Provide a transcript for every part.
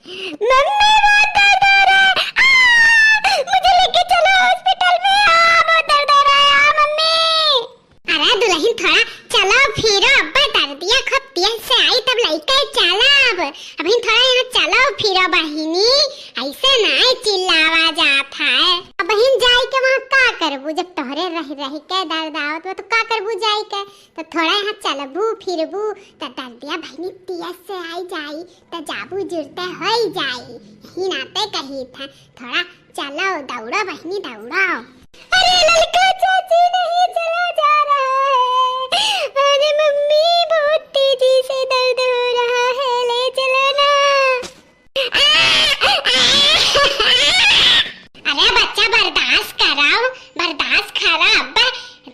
Mummy बहुत दर्द हो रहा है, मुझे लेके चलो हॉस्पिटल में। बहुत दर्द हो रहा है मम्मी। अरे दुल्हन थोड़ा चलो फिरो, अब्बा दर्दिया खूब तेज से आई तब लइका चला। अभी थोड़ा यहाँ चलो फिरो बहिनी, ऐसे ना चिल्लावा जात है। अब बहन जाई के वहाँ का करबू, जब तोहरे रही रही के दर्द आवत तो का करबू जाई के। तो थोड़ा यहाँ चलबू फिरबू तो दर्दिया बहनी तेज से आई जाई तो जाबू जुड़ते हो जाई। यही नाते कही था, थोड़ा चलो दौड़ो बहनी दौड़ो। अरे लड़का चाची नहीं चला जा रहा है। अरे मम्मी बहुत तेजी से दर्द हो रहा है, ले चलो ना। अरे बच्चा बर्दाश्त करो, बर्दाश्त करो अब्बा,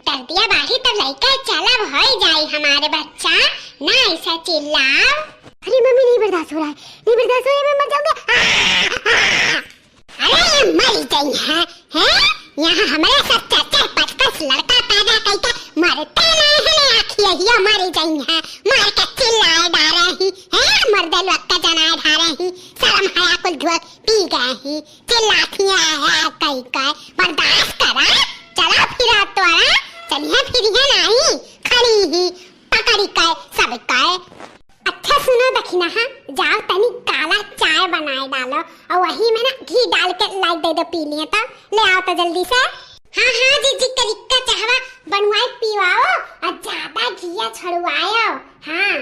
दर्दिया बाही तब लड़का चला हो जाए हमारे बच्चा, ना ऐसा चिल्लाओ। अरे मम्मी नहीं बर्दाश्त हो रहा है, नहीं बर्दाश्त हो रहा है, मैं मर जाऊंगा। अरे ये मर गई है? यहाँ हमारे सब 4-5 लड़का पैदा करके मरते नहीं है, आखिर मर गई है, मार के चिल्लाए डाले ही है, मर्दे लोग का जनाए डाले ही, शर्म हया कुल धुआं पी गए ही, चिल्लाती है कई कई। बर्दाश्त करा, चला फिरा तोरा, चलिए फिरिए नहीं, खड़ी ही पकड़ी कर सब कर। अच्छा सुनो दखिना, हाँ जाओ तनी काला चाय बनाए डालो और वही में ना घी डाल के लाई दे दो पी लिए, तो ले आओ तो जल्दी से। हाँ हाँ जीजी करिक्का चाहवा बनवाए पीवाओ और ज्यादा घिया छड़वाओ। हाँ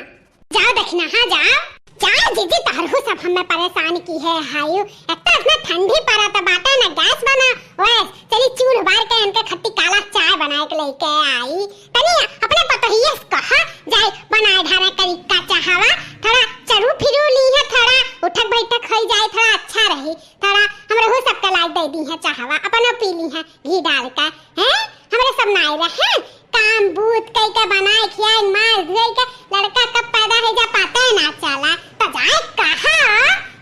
जाओ दखिना, हाँ जाओ जाओ जीजी, तारू सब हमें परेशान की है हायु। एक तो इतना ठंडी पड़ा तो बात है ना, गैस बना वैस चली चूल्ह बार के इनके खट्टी काला चाय बनाए के लेके आई। तनी अपने पतोहिया कहा जाए बनाए धारा करिक्का चाहवा, थोड़ा चलू फिरू ली है, थोड़ा उठक बैठक हो जाए, थोड़ा अच्छा रही, थोड़ा हमरे हो सबके लाइक दे दी है चाहवा, अपनो पी ली है घी डाल के हैं, हमरे सब नाई रहे काम बूत कई के बनाए खियाए मार धोई के लड़का कब पैदा हो जा पाता है ना चला, तो जाए कहा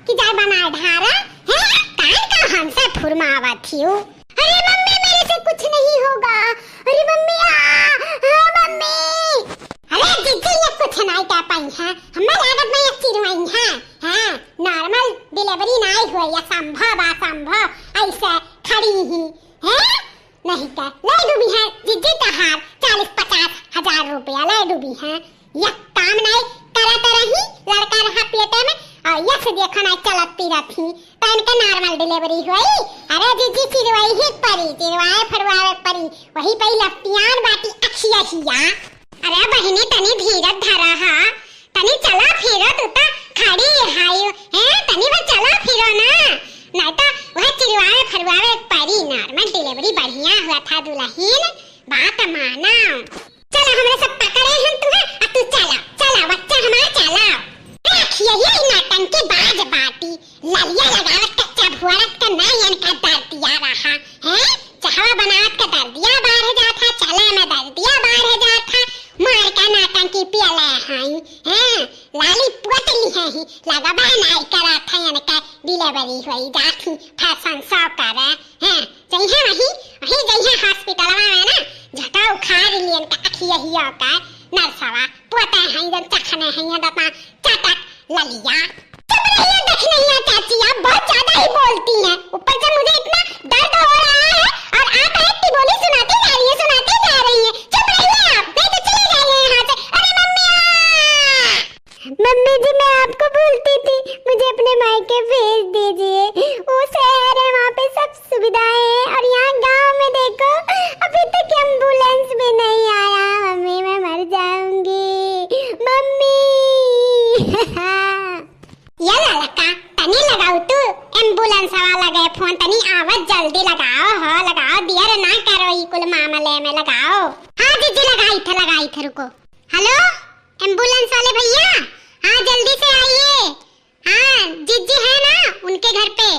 कि जाए बनाए ढारा है, कान का हमसे फुरमावा थियो। अरे मम्मी मेरे से कुछ नहीं होगा, अरे मम्मी मम्मी। अरे जीजी ये कुछ नहीं कर पाई है, हमें लागत में एक चिरवाई है, हाँ नॉर्मल डिलीवरी नहीं हुई है, संभव ऐसे खड़ी ही है नहीं कर ले डूबी है जीजी तहार 40-50 हजार रुपया ले डूबी है। यह काम नहीं करत रही, लड़का रहा पेटे में और यह से देखो ना चलती रही तो इनका नॉर्मल डिलीवरी हुई। अरे जीजी चिरवाई ही परी, चिरवाए फरवाए परी, वही परी लपटियान बाटी अखिया हिया। अरे बहिनी तनी धीरज धरा हा, तनी चला फिरो, तू तो खड़ी हायो हैं, तनी बस चला फिरो ना, नहीं तो वह चिरवाए फरवाए परी नॉर्मल डिलीवरी बढ़िया हुआ था दुल्हन, बात माना। चला हमरे सब पकड़े हम तुम्हें, अब तू चला चला बच्चा हमारा चला। देखिए ये नाटंकी बाज बाटी ललिया लगावत कच्चा भुआरत का नहीं इनका दर्दिया रहा है, चाहवा बनावत का दर्दिया बाहर जाता, चले में दर्दिया बाहर जाता, मार का नाटंकी पियले हाई हैं, लाली पोतली है ही लगा बनाई करा था इनका डिलीवरी हुई जाती फैशन शो करे हैं, जइहे वही जइहे हॉस्पिटल में ना झटा उखाड़ लियन का अखिया ही होता नर्सवा पोता है जन चखने है दता चटक ललिया। चुप रहिए देखने चाची, आप बहुत ज्यादा ही बोलती हैं, ऊपर से मुझे इतना दर्द हो रहा है और आप एक बोली सुनाती जा रही है, चुप रहिए आप, नहीं तो चले जाइए यहाँ से। अरे मम्मी जी मैं आपको बोलती थी मुझे अपने मायके भेज दीजिए, वो शहर है वहाँ पे सब सुविधाएं हैं और यहाँ गांव में देखो अभी तक एम्बुलेंस भी नहीं आया, मम्मी मैं मर जाऊंगी मम्मी। ये लड़का तनी लगाओ तू एम्बुलेंस वाला गए फोन, तनी आवाज जल्दी लगाओ, हो लगाओ देर ना करो ई कुल मामले में लगाओ। हाँ जीजी लगाई थे रुको। हेलो एम्बुलेंस वाले भैया, हाँ जल्दी से आइए, हाँ जीजी है ना उनके घर पे,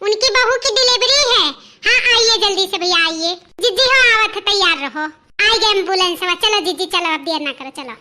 उनकी बहू की डिलीवरी है, हाँ आइए जल्दी से भैया आइए, जीजी हो आवत तैयार रहो, आइए एम्बुलेंस, चलो जीजी चलो अब देर ना करो चलो।